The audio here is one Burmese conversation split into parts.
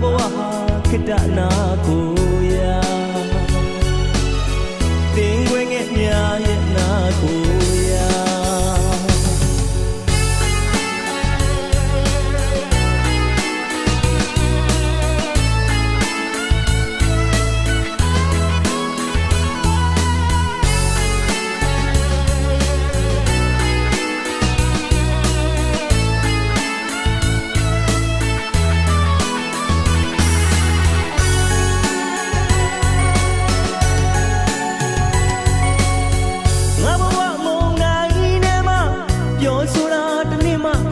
ဘဝဟာခေတ္တနာကိုရာတင်ခွင့်ငယ်များရဲ့နာကိုရာ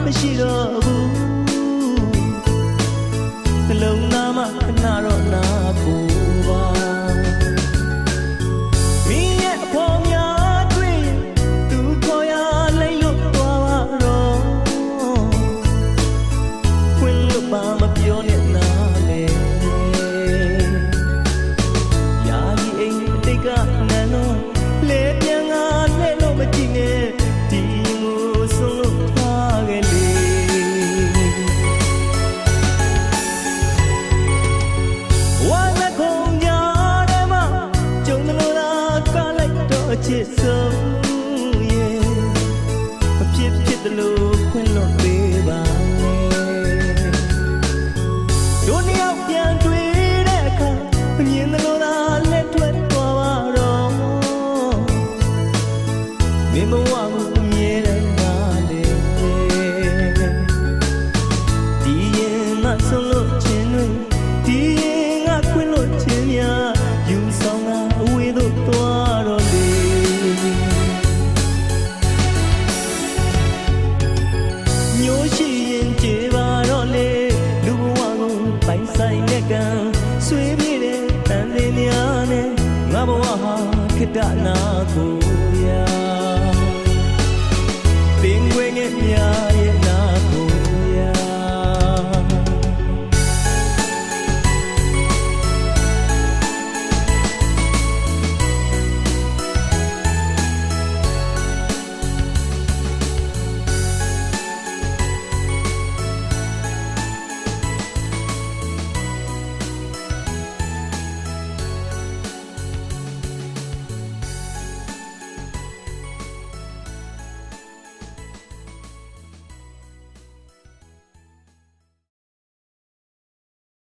မရှိတော့ဘူးနှလုံးသားမှာခဏတော့နာကိုပါမင်းရဲ့အဖော်များတွေ့သူခေါ်ရလိုက်လို့သွားပါတော့ခွင့်လို့ပါမပြောနဲ့နာလေယာယီအိမ်အတိတ်ကနန်းတော့လေပြန်ကလဲလို့မကြည့်နဲ့ဒီကိုဆုံးလို့ထားခဲ့လေချစ်ဆုံးရဲ့မဖြစ်ဖြစ်တယ်လို့ခွင့်လွှတ်ပေးပါလေတို့နှစ်ယောက်ပြန်တွေ့တဲ့အခါမြင်တယ်လို့သာလက်ထွက်သွားပါတော့မင်းဘဝကိုအမြဲတမ်းနာလေဒီရင်ငါဆုံးလို့ခြင်းတွေဒီရင်ငါခွင့်လွှတ်ခြင်းများယူဆောင်တာအဝေးသို့သွားတော့လေမျိုးရှိရင်ကြည်ပါတော့လေလူဘဝကိုပိုင်ဆိုင်တဲ့ကံဆွေးပြေးတဲ့တန်လေးများနဲ့ငါဘဝဟာခေတ္တနာကိုရာပင်ခွေငယ်များရဲ့